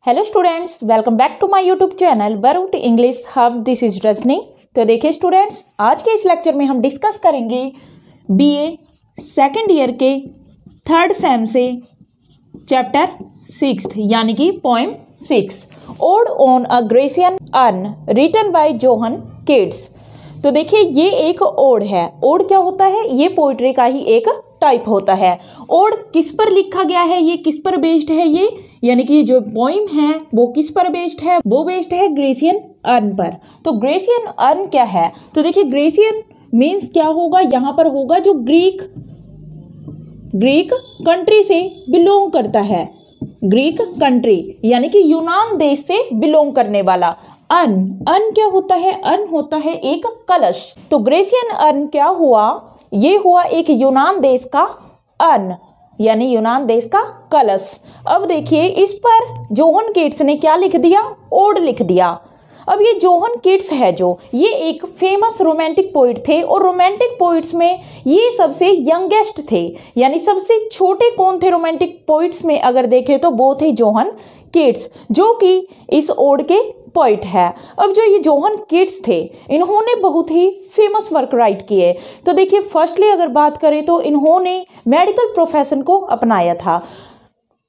Hello students, welcome back to my YouTube channel बरूट English hub. This is Rajni. तो देखिए students, आज के इस लेक्चर में हम डिस्कस करेंगे बीए सेकेंड ईयर के थर्ड सेम से चैप्टर 6 यानी कि poem 6 ode on a Grecian urn written by John Keats. तो देखिए ये एक ओड है। ओड क्या होता है? ये पोइट्री का ही एक टाइप होता है। ओड किस पर लिखा गया है? ये किस पर बेस्ड है? ये यानी कि जो पोइम है वो किस पर बेस्ड है? वो बेस्ड है ग्रेसियन अर्न पर। तो ग्रेसियन अर्न क्या है? तो देखिए ग्रेसियन मीन्स क्या होगा? यहाँ पर होगा जो ग्रीक कंट्री से बिलोंग करता है। ग्रीक कंट्री यानी कि यूनान देश से बिलोंग करने वाला। अर्न क्या होता है? अर्न होता है एक कलश। तो ग्रेसियन अर्न क्या हुआ? ये हुआ एक यूनान देश का अर्न यानी यूनान देश का कलश। अब देखिए इस पर जोहन केट्स ने क्या लिख दिया? ओड लिख दिया। अब ये जोहन केट्स है जो ये एक फेमस रोमांटिक पोइट थे और रोमांटिक पोइट्स में ये सबसे यंगेस्ट थे। यानी सबसे छोटे कौन थे रोमांटिक पोइट्स में? अगर देखें तो वो थे जोहन केट्स, जो कि इस ओड के पोइट है। अब जो ये जोहन केट्स थे इन्होंने बहुत ही फेमस वर्क राइट किए। तो देखिए फर्स्टली अगर बात करें तो इन्होंने मेडिकल प्रोफेशन को अपनाया था,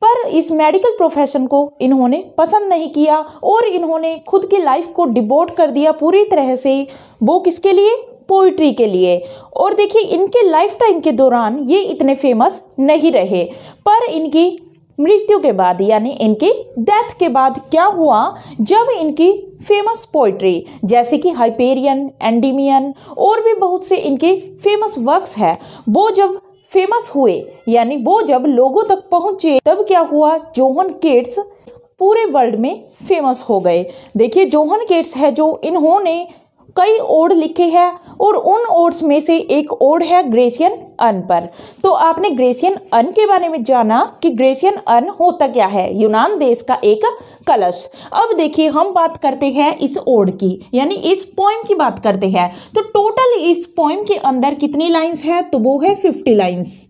पर इस मेडिकल प्रोफेशन को इन्होंने पसंद नहीं किया और इन्होंने खुद की लाइफ को डिवोट कर दिया पूरी तरह से। वो किसके लिए? पोइट्री के लिए। और देखिए इनके लाइफ टाइम के दौरान ये इतने फेमस नहीं रहे, पर इनकी मृत्यु के बाद यानी इनकी डेथ के बाद क्या हुआ? जब इनकी फेमस पोइट्री जैसे कि हाइपेरियन, एंडीमियन और भी बहुत से इनके फेमस वर्क्स है, वो जब फेमस हुए यानी वो जब लोगों तक पहुंचे, तब क्या हुआ? जोहन केट्स पूरे वर्ल्ड में फेमस हो गए। देखिए जोहन केट्स है जो इन्होंने कई ओड लिखे हैं और उन ओड्स में से एक ओड है ग्रेसियन अर्न पर। तो आपने ग्रेसियन अर्न के बारे में जाना कि ग्रेसियन अर्न होता क्या है? यूनान देश का एक कलश। अब देखिए हम बात करते हैं इस ओड की यानी इस पोएम की बात करते हैं। तो टोटल इस पोएम के अंदर कितनी लाइंस है? तो वो है 50 लाइंस।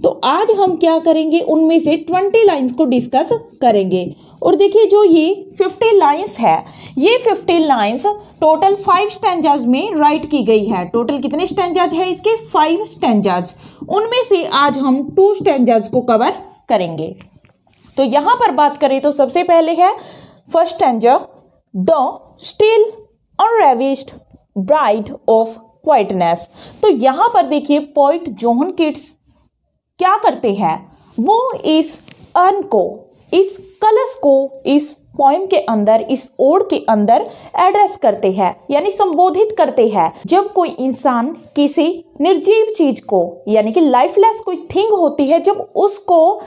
तो आज हम क्या करेंगे? उनमें से 20 लाइंस को डिस्कस करेंगे। और देखिए जो ये 50 लाइंस है, ये 50 लाइंस टोटल 5 स्टैंजाज में राइट की गई है। टोटल कितने स्टैंजाज है इसके? 5 स्टैंजाज। उनमें से आज हम 2 स्टैंजाज को कवर करेंगे। तो यहां पर बात करें तो सबसे पहले है first stanza, the still unravished bride of quietness. तो यहां पर देखिए पोइट जोहन केट्स क्या करते हैं? वो इस अर्न को, इस कलश को इस पोएम के अंदर, इस ओड के अंदर एड्रेस करते हैं यानी संबोधित करते हैं। जब कोई इंसान किसी निर्जीव चीज को यानी कि लाइफलेस कोई थिंग होती है, जब उसको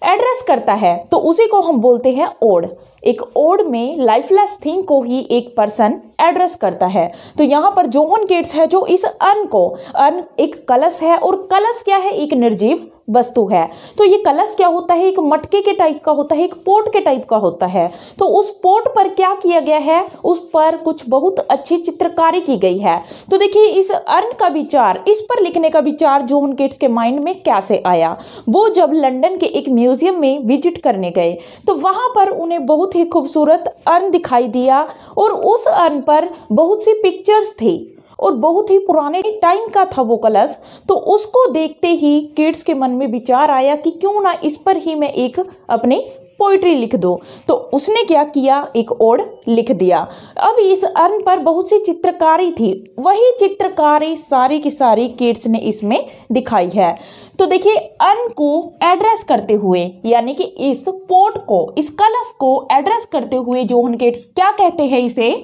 एड्रेस करता है तो उसी को हम बोलते हैं ओड। एक ओड में लाइफलेस थिंग को ही एक पर्सन एड्रेस करता है। तो यहाँ पर जोहन केट्स है जो इस अर्न को, अर्न एक कलश है और कलश क्या है? एक निर्जीव वस्तु है। तो ये कलश क्या होता है? एक मटके के टाइप का होता है, एक पोट के टाइप का होता है। तो उस पोट पर क्या किया गया है? उस पर कुछ बहुत अच्छी चित्रकारी की गई है। तो देखिए इस अर्न का विचार, इस पर लिखने का विचार जोहन केट्स के माइंड में कैसे आया? वो जब लंदन के एक म्यूजियम में विजिट करने गए तो वहां पर उन्हें बहुत ही खूबसूरत अर्न दिखाई दिया और उस अर्न पर बहुत सी पिक्चर्स थी और बहुत ही पुराने टाइम का था वो कलश। तो उसको देखते ही केट्स के मन में विचार आया कि क्यों ना इस पर ही मैं एक अपनी पोइट्री लिख दूं। तो उसने क्या किया? एक ओड लिख दिया। अब इस अर्न पर बहुत सी चित्रकारी थी, वही चित्रकारी सारी की सारी केट्स ने इसमें दिखाई है। तो देखिए अर्न को एड्रेस करते हुए यानी कि इस पोट को, इस कलश को एड्रेस करते हुए जोहन केट्स क्या कहते हैं इसे?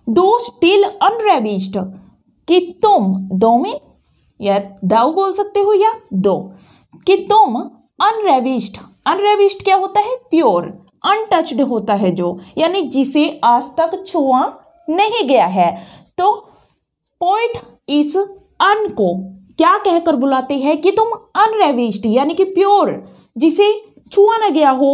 दो स्टिल अनरेविश्ड, कि तुम, दो में या दाऊ बोल सकते हो या दो, कि तुम अनरेविश्ड। अनरेविश्ड क्या होता है? प्योर, अनटच्ड होता है जो, यानी जिसे आज तक छुआ नहीं गया है। तो पोइट इस अर्न को क्या कहकर बुलाते हैं कि तुम अनरेविश्ड यानी कि प्योर, जिसे छुआ न गया हो,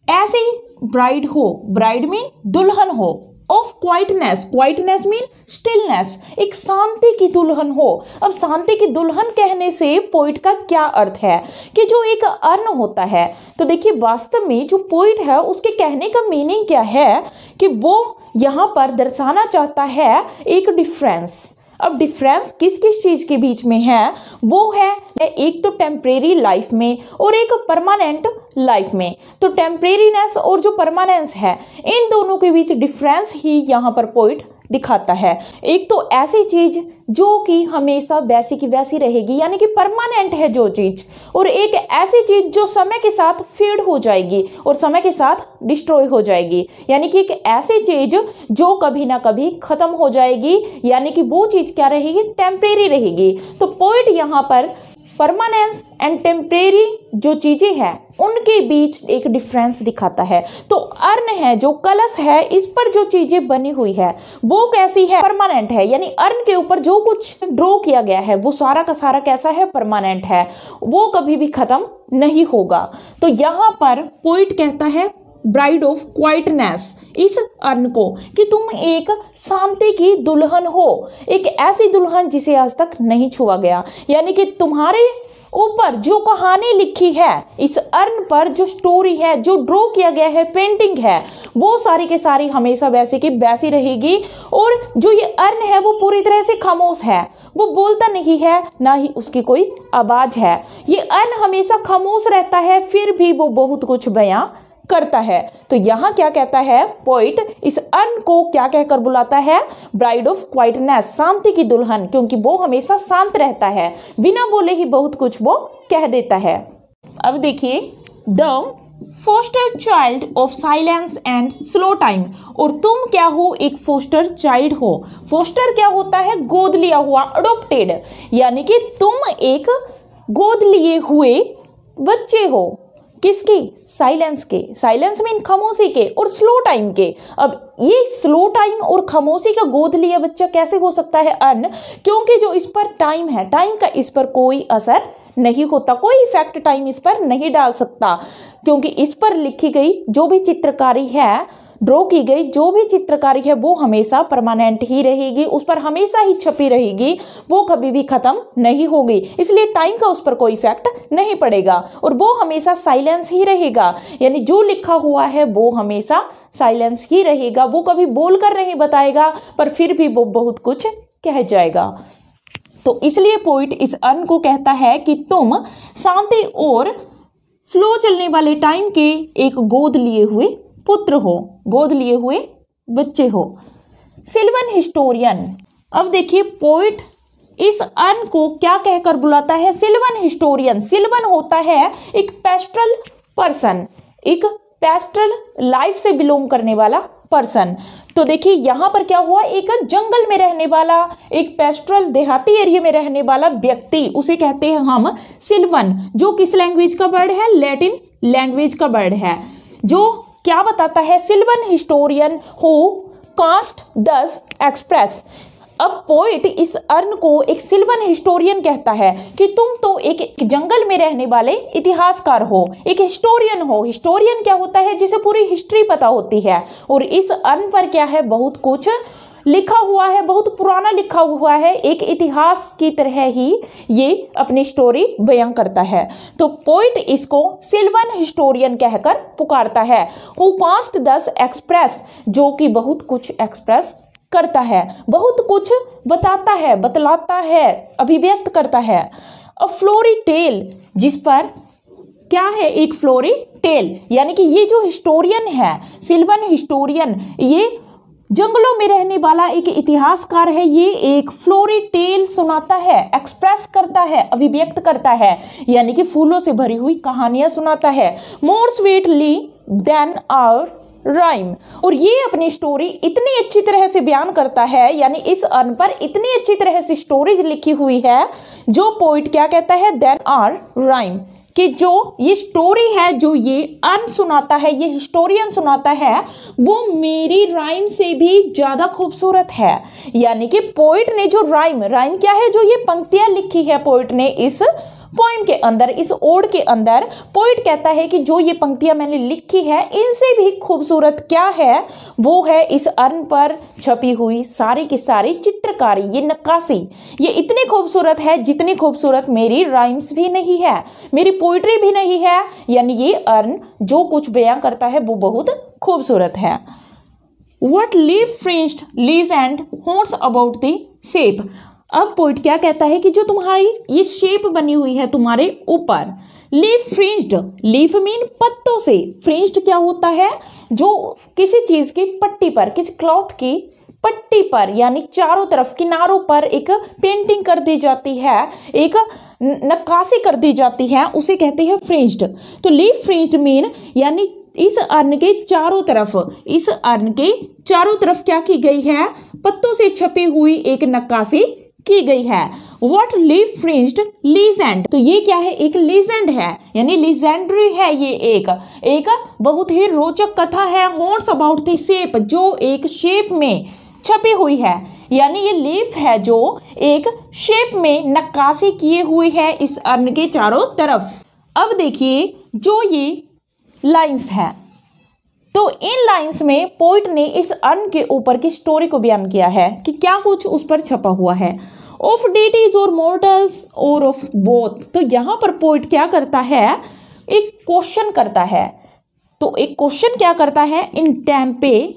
ऐसी ब्राइड हो। ब्राइड में दुल्हन हो, of quietness, quietness mean stillness, एक शांति की दुल्हन हो। अब शांति की दुल्हन कहने से पोइट का क्या अर्थ है कि जो एक अर्न होता है, तो देखिए वास्तव में जो पोइट है उसके कहने का मीनिंग क्या है कि वो यहाँ पर दर्शाना चाहता है एक डिफरेंस। अब डिफरेंस किस किस चीज के बीच में है, वो है एक तो टेम्परेरी लाइफ में और एक परमानेंट लाइफ में। तो टेम्परेरीनेस और जो परमानेंस है, इन दोनों के बीच डिफरेंस ही यहाँ पर पोइट दिखाता है। एक तो ऐसी चीज जो कि हमेशा वैसी की वैसी रहेगी, यानी कि परमानेंट है जो चीज, और एक ऐसी चीज जो समय के साथ फेड हो जाएगी और समय के साथ डिस्ट्रॉय हो जाएगी, यानी कि एक ऐसी चीज जो कभी ना कभी खत्म हो जाएगी, यानी कि वो चीज क्या रहेगी, टेम्परेरी रहेगी। तो पोइट यहाँ पर परमानेंस एंड टेम्परेरी जो चीजें हैं उनके बीच एक डिफरेंस दिखाता है। तो अर्न है, जो कलश है, इस पर जो चीजें बनी हुई है वो कैसी है, परमानेंट है, यानी अर्न के ऊपर जो कुछ ड्रॉ किया गया है वो सारा का सारा कैसा है, परमानेंट है, वो कभी भी खत्म नहीं होगा। तो यहाँ पर पोइट कहता है ब्राइड ऑफ क्वाइटनेस, इस अर्न को, कि तुम एक शांति की दुल्हन हो, एक ऐसी दुल्हन जिसे आज तक नहीं छुआ गया, यानी कि तुम्हारे ऊपर जो कहानी लिखी है, इस अर्न पर जो स्टोरी है, जो ड्रॉ किया गया है, पेंटिंग है, वो सारी के सारी हमेशा वैसी की वैसी रहेगी। और जो ये अर्न है वो पूरी तरह से खामोश है, वो बोलता नहीं है, ना ही उसकी कोई आवाज है। ये अर्न हमेशा खामोश रहता है, फिर भी वो बहुत कुछ बयां करता है। तो यहाँ क्या कहता है पोइट, इस अर्न को क्या कहकर बुलाता है, ब्राइड ऑफ क्वाइटनेस, शांति की दुल्हन, क्योंकि वो हमेशा शांत रहता है, बिना बोले ही बहुत कुछ वो कह देता है। अब देखिए, the foster child of silence and slow time, और तुम क्या हो, एक फोस्टर चाइल्ड हो। फोस्टर क्या होता है, गोद लिया हुआ, अडोप्टेड, यानी कि तुम एक गोद लिए हुए बच्चे हो। किसकी, साइलेंस के, साइलेंस मीन खामोशी के, और स्लो टाइम के। अब ये स्लो टाइम और खामोशी का गोद लिया बच्चा कैसे हो सकता है अर्न, क्योंकि जो इस पर टाइम है, टाइम का इस पर कोई असर नहीं होता, कोई इफेक्ट टाइम इस पर नहीं डाल सकता, क्योंकि इस पर लिखी गई जो भी चित्रकारी है, ड्रॉ की गई जो भी चित्रकारी है, वो हमेशा परमानेंट ही रहेगी, उस पर हमेशा ही छपी रहेगी, वो कभी भी खत्म नहीं होगी, इसलिए टाइम का उस पर कोई इफेक्ट नहीं पड़ेगा, और वो हमेशा साइलेंस ही रहेगा, यानी जो लिखा हुआ है वो हमेशा साइलेंस ही रहेगा, वो कभी बोलकर नहीं बताएगा, पर फिर भी वो बहुत कुछ कह जाएगा। तो इसलिए पोइट इस अर्न को कहता है कि तुम शांति और स्लो चलने वाले टाइम के एक गोद लिए हुए पुत्र हो, गोद लिए हुए बच्चे हो। सिल्वन हिस्टोरियन, अब देखिए पोइट इस अर्न को क्या कहकर बुलाता है, सिल्वन हिस्टोरियन। सिल्वन होता है एक पेस्ट्रल पर्सन, एक पेस्ट्रल लाइफ से बिलोंग करने वाला पर्सन। तो देखिए यहाँ पर क्या हुआ, एक जंगल में रहने वाला, एक पेस्ट्रल देहाती एरिया में रहने वाला व्यक्ति, उसे कहते हैं हम सिल्वन, जो किस लैंग्वेज का वर्ड है, लैटिन लैंग्वेज का वर्ड है, जो क्या बताता है, सिल्वन हिस्टोरियन हु कास्ट दस एक्सप्रेस। अब पोइट इस अर्न को एक सिल्वन हिस्टोरियन कहता है कि तुम तो एक जंगल में रहने वाले इतिहासकार हो, एक हिस्टोरियन हो। हिस्टोरियन क्या होता है, जिसे पूरी हिस्ट्री पता होती है, और इस अर्न पर क्या है, बहुत कुछ लिखा हुआ है, बहुत पुराना लिखा हुआ है, एक इतिहास की तरह ही ये अपनी स्टोरी बयां करता है। तो पोइट इसको सिल्वन हिस्टोरियन कहकर पुकारता है, हु पास्ट 10 एक्सप्रेस, जो कि बहुत कुछ एक्सप्रेस करता है, बहुत कुछ बताता है, बतलाता है, अभिव्यक्त करता है। अ फ्लोरी टेल, जिस पर क्या है, एक फ्लोरी टेल, यानी कि ये जो हिस्टोरियन है, सिल्वन हिस्टोरियन, ये जंगलों में रहने वाला एक इतिहासकार है, ये एक फ्लोरी टेल सुनाता है, एक्सप्रेस करता है, अभिव्यक्त करता है, यानी कि फूलों से भरी हुई कहानियां सुनाता है। More sweetly than our rhyme, और ये अपनी स्टोरी इतनी अच्छी तरह से बयान करता है, यानी इस अर्न पर इतनी अच्छी तरह से स्टोरीज लिखी हुई है, जो पोइट क्या कहता है, देन आर राइम, कि जो ये स्टोरी है, जो ये अर्न सुनाता है, ये हिस्टोरियन सुनाता है, वो मेरी राइम से भी ज्यादा खूबसूरत है। यानी कि पोइट ने जो राइम क्या है, जो ये पंक्तियां लिखी है पोइट ने इस पोएम के अंदर, इस ओड के अंदर पोइट कहता है कि जो ये पंक्तियां मैंने लिखी है इनसे भी खूबसूरत क्या है, वो है इस अर्न पर छपी हुई सारी की सारी चित्रकारी, ये नक्काशी, ये इतनी खूबसूरत है जितनी खूबसूरत मेरी राइम्स भी नहीं है, मेरी पोइट्री भी नहीं है। यानी ये अर्न जो कुछ बयां करता है वो बहुत खूबसूरत है। What leaf fringed leaves and horns about the shape। अब पोइट क्या कहता है कि जो तुम्हारी ये शेप बनी हुई है तुम्हारे ऊपर, लीफ फ्रिंज्ड, लीफ मीन पत्तों से, फ्रिंज्ड क्या होता है, जो किसी चीज की पट्टी पर, किसी क्लॉथ की पट्टी पर यानी चारों तरफ किनारों पर एक पेंटिंग कर दी जाती है, एक नक्काशी कर दी जाती है, उसे कहते हैं फ्रिंज्ड। तो लीफ फ्रिंज्ड मीन यानी इस अर्न के चारों तरफ, इस अर्न के चारों तरफ क्या की गई है, पत्तों से छपी हुई एक नक्काशी की गई है। व्हाट लीफ फ्रिंज्ड लीजेंड, तो ये क्या है, एक लीजेंड है, यानी लीजेंडरी है, ये एक बहुत ही रोचक कथा है। हॉर्न्स अबाउट द शेप, जो एक शेप में छपी हुई है, यानी ये लीफ है जो एक शेप में नक्काशी किए हुई है इस अर्न के चारों तरफ। अब देखिए जो ये लाइंस है, तो इन लाइंस में पोइट ने इस अर्न के ऊपर की स्टोरी को बयान किया है कि क्या कुछ उस पर छपा हुआ है। ऑफ डेटीज और मॉर्टल्स और ऑफ बोथ, तो यहाँ पर पोइट क्या करता है, एक क्वेश्चन करता है। तो एक क्वेश्चन क्या करता है, इन टेम्पे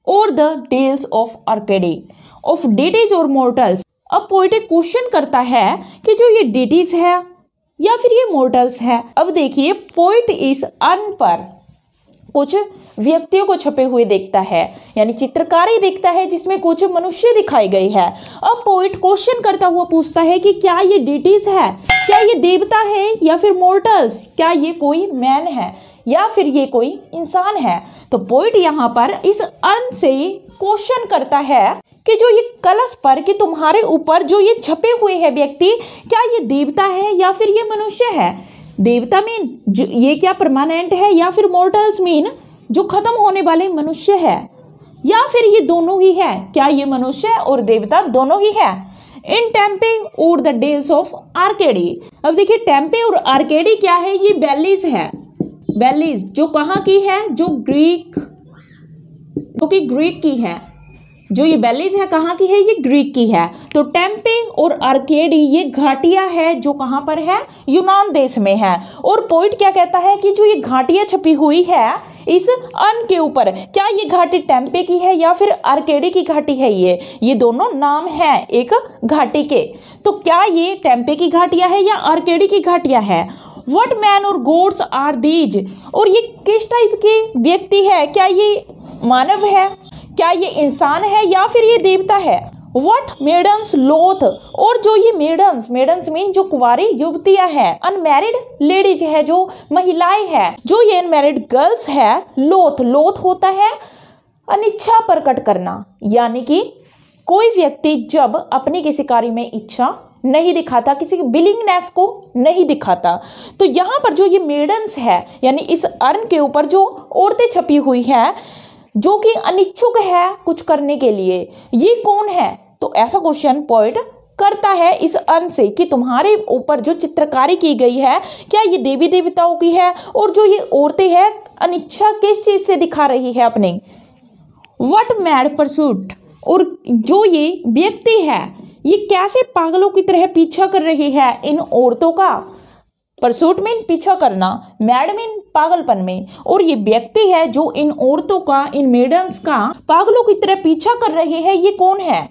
और the dales of Arcady, of deities और मॉर्टल्स। अब पोइट एक क्वेश्चन करता है कि जो ये डेटीज है या फिर ये मॉर्टल्स है। अब देखिए पोइट इस अर्न पर कुछ व्यक्तियों को छपे हुए देखता है, यानी चित्रकारी देखता है जिसमें कुछ मनुष्य दिखाए गए हैं। अब पोइट क्वेश्चन करता हुआ पूछता है कि क्या ये डेटीज है, क्या ये देवता है या फिर मॉर्टल्स, क्या ये कोई मैन है या फिर ये कोई इंसान है। तो पोइट यहाँ पर इस अर्न से क्वेश्चन करता है कि जो ये कलश पर कि तुम्हारे ऊपर जो ये छपे हुए हैं व्यक्ति, क्या ये देवता है या फिर ये मनुष्य है। देवता मीन ये क्या परमानेंट है, या फिर मॉर्टल्स मीन जो खत्म होने वाले मनुष्य है, या फिर ये दोनों ही है, क्या ये मनुष्य और देवता दोनों ही है। इन टेम्पे और द डेल्स ऑफ आर्केडी, अब देखिए टेम्पे और आर्केडी क्या है, ये वैलीज है, वैलीज जो कहाँ की है, जो कि ग्रीक की है, जो ये वैलीज है कहाँ की है, ये ग्रीक की है। तो टेम्पे और आर्केडी ये घाटियां है जो कहाँ पर है, यूनान देश में है। और पोइट क्या कहता है कि जो ये घाटियां छपी हुई है इस अर्न के ऊपर, क्या ये घाटी टेम्पे की है या फिर आर्केडी की घाटी है, ये दोनों नाम है एक घाटी के। तो क्या ये टेम्पे की घाटियां है या आर्केडी की घाटियां है। व्हाट मैन और गॉड्स आर दीज, और ये किस टाइप के व्यक्ति है, क्या ये मानव है, क्या ये इंसान है या फिर ये देवता है। व्हाट मेडन्स लोथ, और जो ये मेडन्स मीन जो कुंवारी युवतियां हैं, अनमैरिड लेडीज है जो महिलाएं हैं, जो ये अनमैरिड गर्ल्स है। लोथ होता है अनिच्छा प्रकट करना, यानी कि कोई व्यक्ति जब अपनी किसी कार्य में इच्छा नहीं दिखाता, किसी विलिंगनेस को नहीं दिखाता। तो यहाँ पर जो ये मेडन्स है, यानी इस अर्न के ऊपर जो औरतें छपी हुई हैं जो कि अनिच्छुक है कुछ करने के लिए, ये कौन है। तो ऐसा क्वेश्चन पोइट करता है इस अर्न से कि तुम्हारे ऊपर जो चित्रकारी की गई है क्या ये देवी देवताओं की है, और जो ये औरतें हैं अनिच्छा किस चीज से दिखा रही है अपनी। व्हाट मैड परसूट, और जो ये व्यक्ति है ये कैसे पागलों की तरह पीछा कर रही है इन औरतों का। परसूट मीन पीछा करना, मैड मीन पागलपन में, और ये व्यक्ति है जो इन औरतों का, इन मेडन्स का पागलों की तरह पीछा कर रहे हैं, ये कौन है।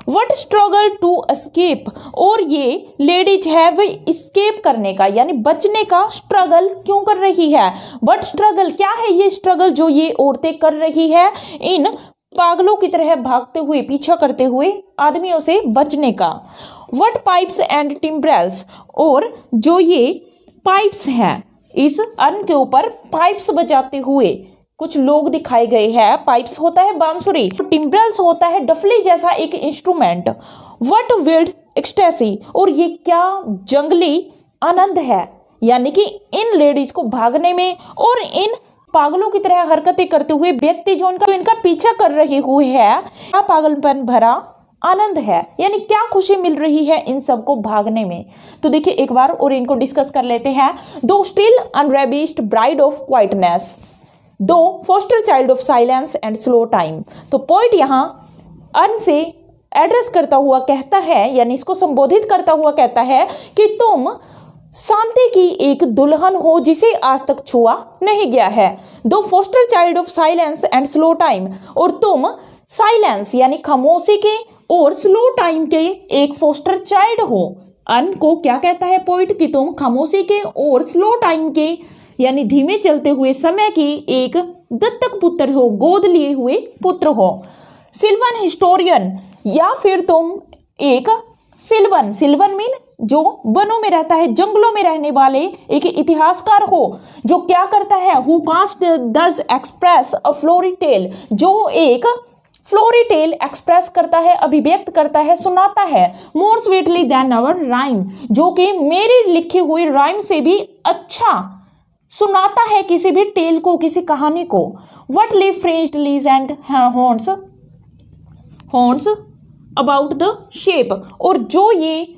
व्हाट स्ट्रगल टू एस्केप, और ये लेडीज है वो एस्केप करने का यानी बचने का स्ट्रगल क्यों कर रही है। व्हाट स्ट्रगल, क्या है ये स्ट्रगल जो ये औरतें कर रही है इन पागलों की तरह भागते हुए पीछा करते हुए आदमियों से बचने का। व्हाट पाइप्स एंड टिम्ब्रेल्स, और जो ये पाइप्स हैं इस अर्न के ऊपर पाइप्स बजाते हुए कुछ लोग दिखाए गए हैं। पाइप्स होता है बांसुरी, टिम्ब्रेल्स होता है डफली जैसा एक इंस्ट्रूमेंट। व्हाट विल्ड एक्सटेसी, और ये क्या जंगली आनंद है, यानी कि इन लेडीज को भागने में और इन पागलों की तरह हरकतें करते हुए व्यक्ति जो इनका पीछा कर रहे हुए हैं, क्या पागलपन भरा आनंद है, यानी क्या खुशी मिल रही है इन सबको भागने में। तो देखिए एक बार और इनको डिस्कस कर लेते हैं। दो still unravished bride of quietness, दो foster child of silence and slow time. तो पोइट यहाँ अर्न से एड्रेस करता हुआ कहता है, यानी इसको संबोधित करता हुआ कहता है कि तुम शांति की एक दुल्हन हो जिसे आज तक छुआ नहीं गया है, दो foster child of silence and slow time, और तुम साइलेंस यानी खामोशी के और स्लो टाइम के एक फोस्टर चाइल्ड हो। अर्न को क्या कहता है पोइट कि तुम खामोशी के और स्लो टाइम के यानी धीमे चलते हुए समय की एक दत्तक पुत्र हो, गोद लिए हुए पुत्र हो। सिल्वन हिस्टोरियन, या फिर तुम एक सिल्वन, सिल्वन मीन जो वनों में रहता है, जंगलों में रहने वाले एक इतिहासकार हो, जो क्या करता है, who canst thus express a flowery tale, जो एक फ्लोरी टेल एक्सप्रेस करता है, अभिव्यक्त करता है, सुनाता है, more sweetly than our rhyme, जो कि मेरी लिखी हुई राइम से भी अच्छा सुनाता है किसी भी टेल को, किसी कहानी को। What leaf fringed legend हॉर्न्स अबाउट द शेप, और जो ये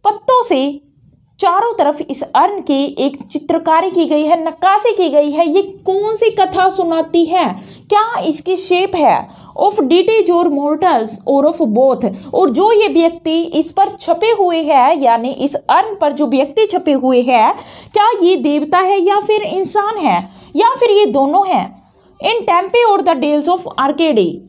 पत्तों से चारों तरफ इस अर्न की एक चित्रकारी की गई है, नक्काशी की गई है, ये कौन सी कथा सुनाती है, क्या इसकी शेप है, ऑफ डिटेज और मोर्टल्स और ऑफ बोथ, और जो ये व्यक्ति इस पर छपे हुए हैं, यानी इस अर्न पर जो व्यक्ति छपे हुए हैं, क्या ये देवता है या फिर इंसान है या फिर ये दोनों हैं। इन टेम्पे और द डेल्स ऑफ आर्केडी,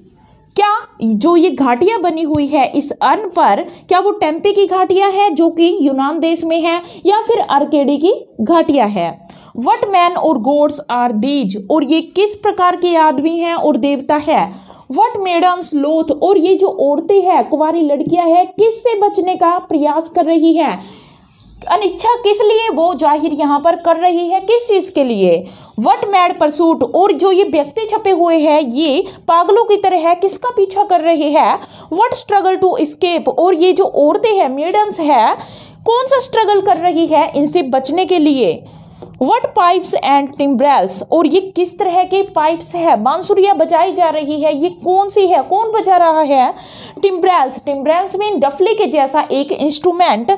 क्या जो ये घाटियां बनी हुई है इस अर्न पर, क्या वो टेम्पे की घाटियां है जो कि यूनान देश में है, या फिर आर्केडी की घाटियां है। वट मैन और गॉड्स आर दीज, और ये किस प्रकार के आदमी हैं और देवता है। वट मेडन्स लोथ, और ये जो औरतें हैं, कुंवारी लड़कियां हैं, किससे बचने का प्रयास कर रही है, अनिच्छा किस लिए वो जाहिर यहाँ पर कर रही है, किस चीज के लिए। वट मैड परसूट, और जो ये व्यक्ति छपे हुए हैं ये पागलों की तरह है, किसका पीछा कर रहे हैं। वट स्ट्रगल टू एस्केप, और ये जो औरतें हैं, मेडन्स है, कौन सा स्ट्रगल कर रही है इनसे बचने के लिए। वट पाइप्स एंड टिम्ब्रेल्स, और ये किस तरह के पाइप्स है, बांसुरियां बजाई जा रही है, ये कौन सी है, कौन बजा रहा है। टिम्ब्रेल्स, टिम्ब्रेल्स मीन डफली के जैसा एक इंस्ट्रूमेंट।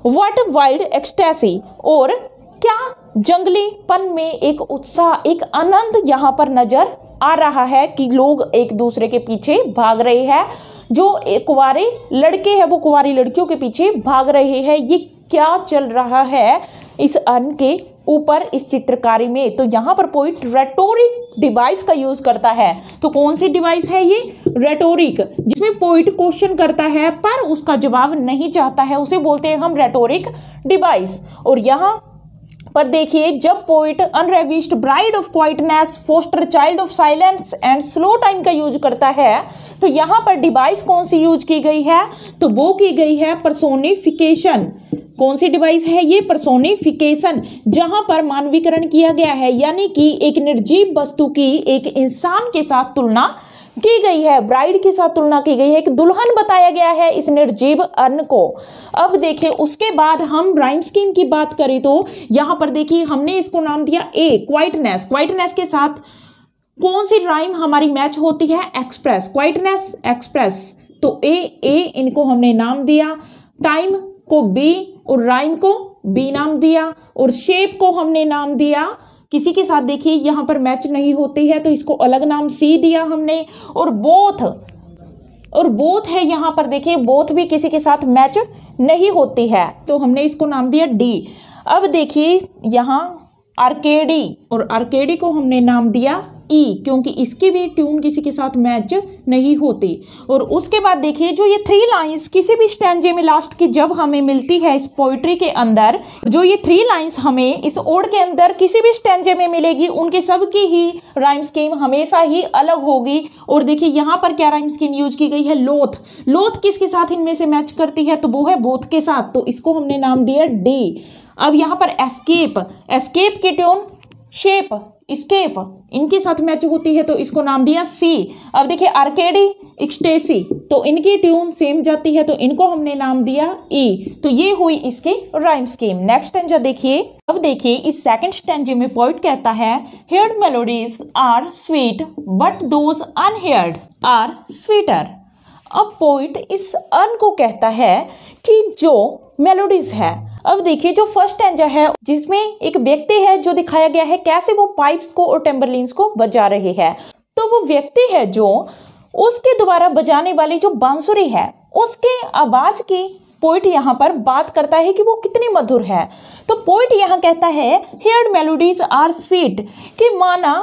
वट वाइल्ड एक्सटेसी, और क्या जंगलीपन में एक उत्साह, एक आनंद यहाँ पर नजर आ रहा है कि लोग एक दूसरे के पीछे भाग रहे हैं, जो कुंवारे लड़के हैं वो कुंवारी लड़कियों के पीछे भाग रहे हैं, ये क्या चल रहा है इस अर्न के ऊपर, इस चित्रकारी में। तो यहाँ पर पोइट रेटोरिक डिवाइस का यूज करता है। तो कौन सी डिवाइस है ये, रेटोरिक, जिसमें पोइट क्वेश्चन करता है पर उसका जवाब नहीं चाहता है, उसे बोलते हैं हम रेटोरिक डिवाइस। और यहाँ पर देखिए जब poet unravished bride of quietness, foster child of silence and slow time का यूज करता है, तो यहाँ पर डिवाइस कौन सी यूज की गई है, तो वो की गई है पर्सोनिफिकेशन। कौन सी डिवाइस है ये, पर्सोनिफिकेशन, जहां पर मानवीकरण किया गया है, यानी कि एक निर्जीव वस्तु की एक इंसान के साथ तुलना की गई है, ब्राइड के साथ तुलना की गई है, एक दुल्हन बताया गया है इस निर्जीव अर्न को। अब देखिए उसके बाद हम राइम स्कीम की बात करें तो यहां पर देखिए हमने इसको नाम दिया ए, क्वाइटनेस। क्वाइटनेस के साथ कौन सी राइम हमारी मैच होती है, एक्सप्रेस, क्वाइटनेस एक्सप्रेस, तो ए इनको हमने नाम दिया, टाइम को बी और राइम को बी नाम दिया, और शेप को हमने नाम दिया, किसी के साथ देखिए यहाँ पर मैच नहीं होती है तो इसको अलग नाम सी दिया हमने। और बोथ है यहाँ पर देखिए, बोथ भी किसी के साथ मैच नहीं होती है तो हमने इसको नाम दिया डी। अब देखिए यहाँ आर्केडी, और आर्केडी को हमने नाम दिया ई, क्योंकि इसकी भी ट्यून किसी के साथ मैच नहीं होती। और उसके बाद देखिए जो ये 3 लाइंस किसी भी स्टैंजे में लास्ट की जब हमें मिलती है इस पोइट्री के अंदर, जो ये 3 लाइंस हमें इस ओड के अंदर किसी भी स्टैंजे में मिलेगी, उनके सब की ही राइम स्कीम हमेशा ही अलग होगी। और देखिए यहाँ पर क्या राइम स्कीम यूज की गई है, लोथ। लोथ किसके साथ इनमें से मैच करती है, तो वो है बोथ के साथ, तो इसको हमने नाम दिया डी। अब यहाँ पर एस्केप, एस्केप की ट्यून शेप, स्केप इनके साथ मैच होती है तो इसको नाम दिया सी। अब देखिए आर्केडी, एक्सटेसी, तो इनकी ट्यून सेम जाती है तो इनको हमने नाम दिया ई। तो ये हुई इसकी राइम स्कीम। नेक्स्ट स्टैंजा देखिए। अब देखिए इस सेकंड स्टैंजे में पोइट कहता है, heard melodies are sweet but those unheard are sweeter. अब पोइट इस अन को कहता है कि जो मेलोडीज है, अब देखिए जो फर्स्ट स्टैंजा है जिसमें एक व्यक्ति है जो दिखाया गया है कैसे वो पाइप्स को और टेम्बरलिन्स को बजा रहे हैं। तो वो व्यक्ति है जो उसके द्वारा बजाने वाली जो बांसुरी है उसके आवाज की पोइट यहाँ पर बात करता है कि वो कितनी मधुर है। तो पोइट यहाँ कहता है हेयर्ड मेलोडीज आर स्वीट, कि माना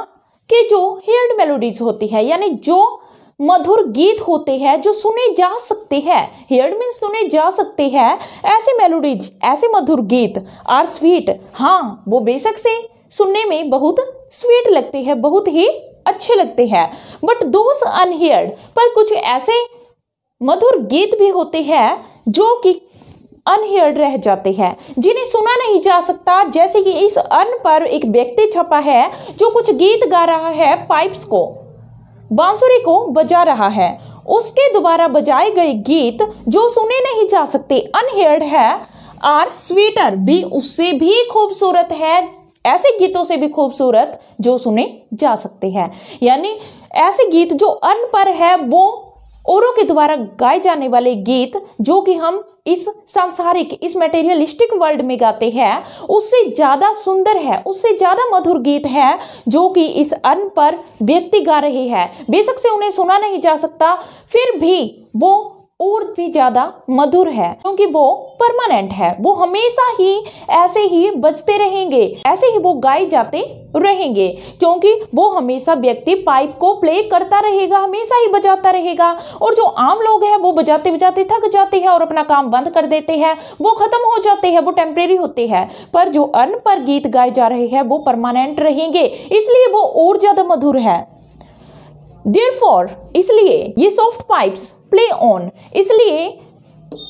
कि जो हेयर्ड मेलोडीज होती है यानी जो मधुर गीत होते हैं जो सुने जा सकते हैं, हेयर्ड मीन्स सुने जा सकते हैं, ऐसे मेलोडीज ऐसे मधुर गीत आर स्वीट, हाँ वो बेशक से सुनने में बहुत स्वीट लगते हैं, बहुत ही अच्छे लगते हैं। बट दोस अनहियर्ड, पर कुछ ऐसे मधुर गीत भी होते हैं जो कि अनहियर्ड रह जाते हैं, जिन्हें सुना नहीं जा सकता। जैसे कि इस अन पर एक व्यक्ति छपा है जो कुछ गीत गा रहा है, पाइप्स को बांसुरी को बजा रहा है, उसके द्वारा बजाए गए गीत जो सुने नहीं जा सकते अनहियर्ड है, आर स्वीटर भी उससे भी खूबसूरत है, ऐसे गीतों से भी खूबसूरत जो सुने जा सकते हैं। यानी ऐसे गीत जो अन पर है वो औरों के द्वारा गाए जाने वाले गीत जो कि हम इस सांसारिक इस मटेरियलिस्टिक वर्ल्ड में गाते हैं उससे ज्यादा सुंदर है, उससे ज्यादा मधुर गीत है जो कि इस अन पर व्यक्ति गा रहे हैं। बेशक से उन्हें सुना नहीं जा सकता, फिर भी वो और भी ज्यादा मधुर है क्योंकि वो परमानेंट है, वो हमेशा ही ऐसे ही बजते रहेंगे, ऐसे ही वो गाए जाते रहेंगे, क्योंकि वो हमेशा व्यक्ति पाइप को प्ले करता रहेगा, हमेशा ही बजाता रहेगा। और जो आम लोग हैं वो बजाते बजाते थक जाते हैं और अपना काम बंद कर देते हैं, वो खत्म हो जाते हैं, वो टेम्परेरी होते हैं। पर जो अन पर गीत गाए जा रहे हैं वो परमानेंट रहेंगे, इसलिए वो और ज्यादा मधुर है। Therefore, इसलिए ये सॉफ्ट पाइप्स प्ले ऑन, इसलिए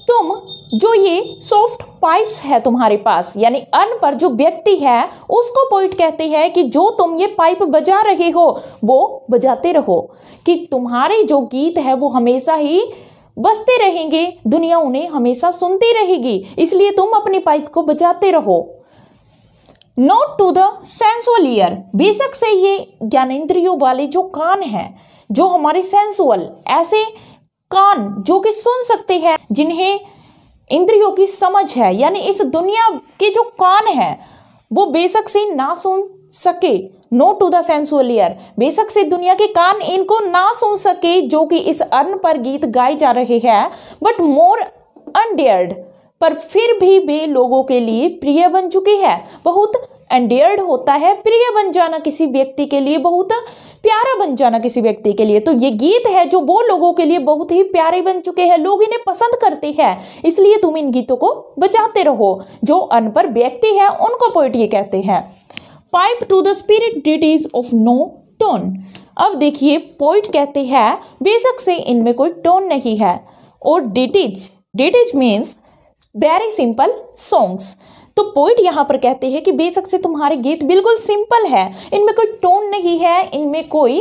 तुम जो ये सॉफ्ट पाइप्स है तुम्हारे पास, यानी अन पर जो व्यक्ति है उसको पोइट कहते हैं कि जो तुम ये पाइप बजा रहे हो वो बजाते रहो, कि तुम्हारे जो गीत है वो हमेशा ही बजते रहेंगे, दुनिया उन्हें हमेशा सुनती रहेगी, इसलिए तुम अपनी पाइप को बजाते रहो। Not to the sensual ear, बेशक से ये ज्ञानेंद्रियों वाले जो कान है, जो हमारे सेंसुअल ऐसे कान जो कि सुन सकते हैं, जिन्हें इंद्रियों की समझ है, यानी इस दुनिया के जो कान है वो बेशक से ना सुन सके। No to the sensual ear, बेशक से दुनिया के कान इनको ना सुन सके जो कि इस अन पर गीत गाए जा रहे हैं, बट मोर अनडेयर्ड, पर फिर भी वे लोगों के लिए प्रिय बन चुके हैं। बहुत एंडियर्ड होता है प्रिय बन जाना किसी व्यक्ति के लिए, बहुत प्यारा बन जाना किसी व्यक्ति के लिए। तो ये गीत है जो वो लोगों के लिए बहुत ही प्यारे बन चुके हैं, लोग इन्हें पसंद करते हैं, इसलिए तुम इन गीतों को बजाते रहो। जो अनपढ़ व्यक्ति है उनको पोइट ये कहते हैं। Pipe to the spirit ditties of no tone, अब देखिए पोइट कहते हैं बेशक से इनमें कोई टोन नहीं है, और deities means very simple songs. तो पोइट यहाँ पर कहते हैं कि बेशक से तुम्हारे गीत बिल्कुल सिंपल है, इनमें कोई टोन नहीं है, इनमें कोई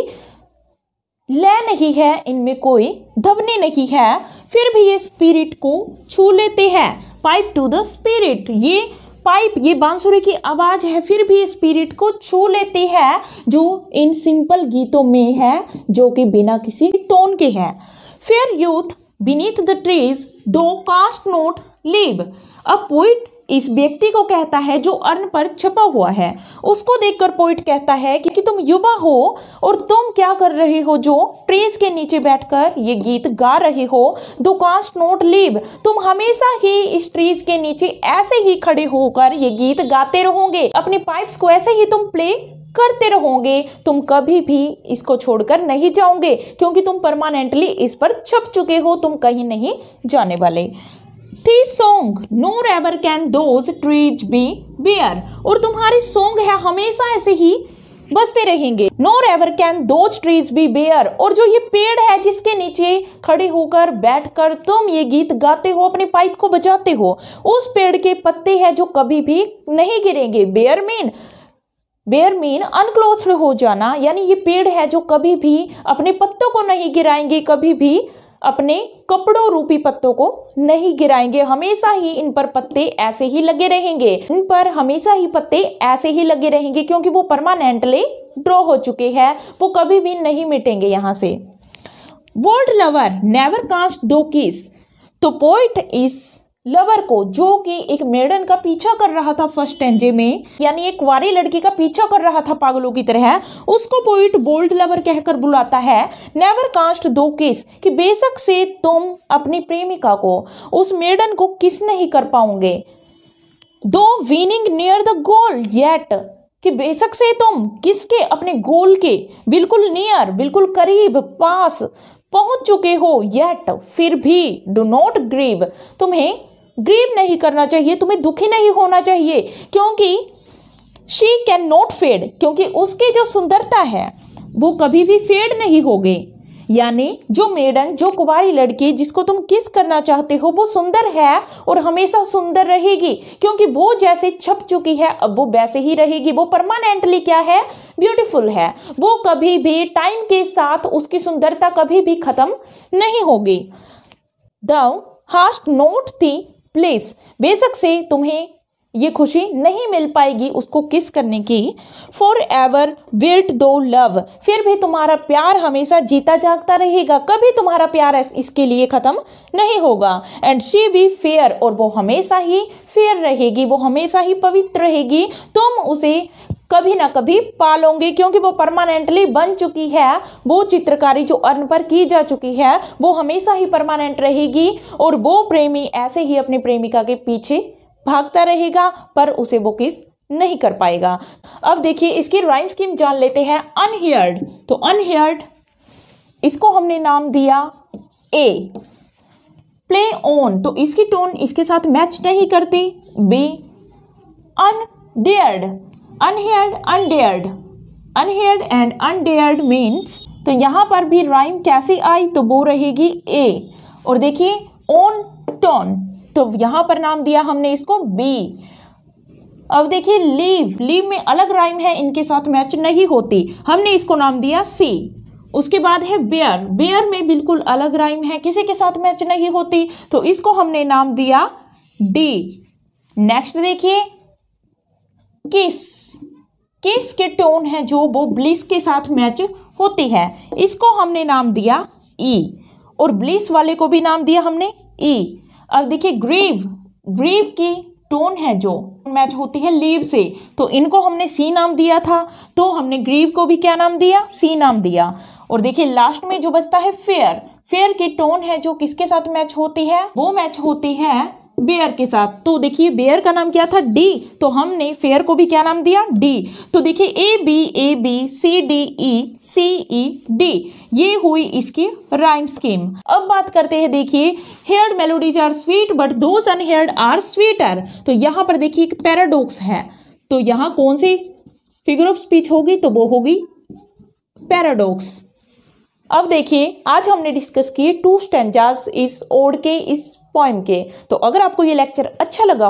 लय नहीं है, इनमें कोई ध्वनि नहीं है, फिर भी ये स्पिरिट को छू लेते हैं। पाइप टू द स्पिरिट, ये पाइप ये बांसुरी की आवाज है, फिर भी स्पिरिट को छू लेती है जो इन सिंपल गीतों में है, जो कि बिना किसी टोन के हैं। Fair youth beneath the trees दो कास्ट नोट लीव, अब पोइट इस व्यक्ति को कहता है जो अन्न पर छपा हुआ है, उसको देखकर पोइट कहता है कि तुम युवा हो और तुम क्या कर रहे हो, जो ट्रीज के नीचे बैठकर ये गीत गा रहे हो। दो कास्ट नोट लीव, तुम हमेशा ही इस ट्रीज के नीचे ऐसे ही खड़े होकर ये गीत गाते रहोगे, अपनी पाइप्स को ऐसे ही तुम प्ले करते रहोगे, तुम कभी भी इसको छोड़कर नहीं जाओगे, क्योंकि तुम परमानेंटली इस पर छप चुके हो, तुम कहीं नहीं जाने वाले। This song nor ever can those trees be bare, और तुम्हारे सॉन्ग है हमेशा ऐसे ही बजते रहेंगे। Nor ever can those trees be bare, और जो ये पेड़ है जिसके नीचे खड़े होकर बैठकर तुम ये गीत गाते हो, अपनी पाइप को बजाते हो, उस पेड़ के पत्ते हैं जो कभी भी नहीं गिरेंगे। बेयर मीन अनक्लोथ्ड हो जाना, यानी ये पेड़ है जो कभी भी अपने पत्तों को नहीं गिराएंगे, कभी भी अपने कपड़ों रूपी पत्तों को नहीं गिराएंगे, हमेशा ही इन पर पत्ते ऐसे ही लगे रहेंगे, इन पर हमेशा ही पत्ते ऐसे ही लगे रहेंगे, क्योंकि वो परमानेंटली ड्रॉ हो चुके हैं, वो कभी भी नहीं मिटेंगे यहाँ से। बोल्ड लवर नेवर कास्ट दो किस। तो पोइट इस लवर को, जो कि एक मेडन का पीछा कर रहा था फर्स्ट स्टैंजे में, यानी एक कुंवारी लड़की का पीछा कर रहा था पागलों की तरह, उसको पोइट बोल्ड लवर कहकर बुलाता है। नेवर कास्ट दो किस, कि बेशक से तुम अपनी प्रेमिका को, उस मेडन को किस नहीं कर पाओगे। दो winning near the goal yet, कि बेशक से तुम किसके, अपने गोल के बिल्कुल नियर, बिल्कुल करीब, पास पहुंच चुके हो, येट फिर भी डू नॉट ग्रीव, तुम्हें ग्रीव नहीं करना चाहिए, तुम्हें दुखी नहीं होना चाहिए, क्योंकि शी कैन नॉट फेड, क्योंकि उसकी जो सुंदरता है वो कभी भी फेड नहीं होगी। यानी जो मेडन, जो कुंवारी लड़की जिसको तुम किस करना चाहते हो, वो सुंदर है और हमेशा सुंदर रहेगी, क्योंकि वो जैसे छप चुकी है अब वो वैसे ही रहेगी। वो परमानेंटली क्या है, ब्यूटीफुल है। वो कभी भी टाइम के साथ उसकी सुंदरता कभी भी खत्म नहीं होगी। Thou hast not the please, बेशक से तुम्हें ये खुशी नहीं मिल पाएगी उसको किस करने की। फॉर एवर विल्ट दो लव, फिर भी तुम्हारा प्यार हमेशा जीता जागता रहेगा, कभी तुम्हारा प्यार इसके लिए खत्म नहीं होगा। एंड शी बी फेयर, और वो हमेशा ही फेयर रहेगी, वो हमेशा ही पवित्र रहेगी, तुम उसे कभी ना कभी पालोगे, क्योंकि वो परमानेंटली बन चुकी है। वो चित्रकारी जो अर्न पर की जा चुकी है वो हमेशा ही परमानेंट रहेगी, और वो प्रेमी ऐसे ही अपनी प्रेमिका के पीछे भागता रहेगा, पर उसे वो किस नहीं कर पाएगा। अब देखिए इसकी राइम स्कीम जान लेते हैं। अनहियर्ड, तो अनहियर्ड इसको हमने नाम दिया ए। प्ले ऑन, तो इसकी टोन इसके साथ मैच नहीं करती, B. अनडेयर्ड, unheard अनडेयर्ड, unheard and अनडेयर्ड means, तो यहां पर भी राइम कैसी आई, तो वो रहेगी ए। और देखिए ऑन टोन, तो यहां पर नाम दिया हमने इसको बी। अब देखिए लीव, लीव में अलग राइम है, इनके साथ मैच नहीं होती, हमने इसको नाम दिया सी। उसके बाद है बेयर, बेयर में बिल्कुल अलग राइम है, किसी के साथ मैच नहीं होती, तो इसको हमने नाम दिया डी। नेक्स्ट देखिए किस, किस के टोन है जो वो ब्लिस के साथ मैच होती है, इसको हमने नाम दिया ई, और ब्लिस वाले को भी नाम दिया हमने ई। अब देखिए ग्रीव, ग्रीव की टोन है जो मैच होती है लीव से, तो इनको हमने सी नाम दिया था, तो हमने ग्रीव को भी क्या नाम दिया, सी नाम दिया। और देखिए लास्ट में जो बचता है फेयर, फेयर की टोन है जो किसके साथ मैच होती है, वो मैच होती है बेयर के साथ, तो देखिए बेयर का नाम क्या था, डी, तो हमने फेयर को भी क्या नाम दिया, डी। तो देखिए A B C D E C E D, ये हुई इसकी राइम स्कीम। अब बात करते हैं, देखिए heard melodies are sweet but those unheard are sweeter, तो यहाँ पर देखिए एक पैराडॉक्स है, तो यहाँ कौन सी फिगर ऑफ स्पीच होगी, तो वो होगी पैराडॉक्स। अब देखिए आज हमने डिस्कस किए 2 स्टैंजास इस ओड के, इस पोएम के। तो अगर आपको ये लेक्चर अच्छा लगा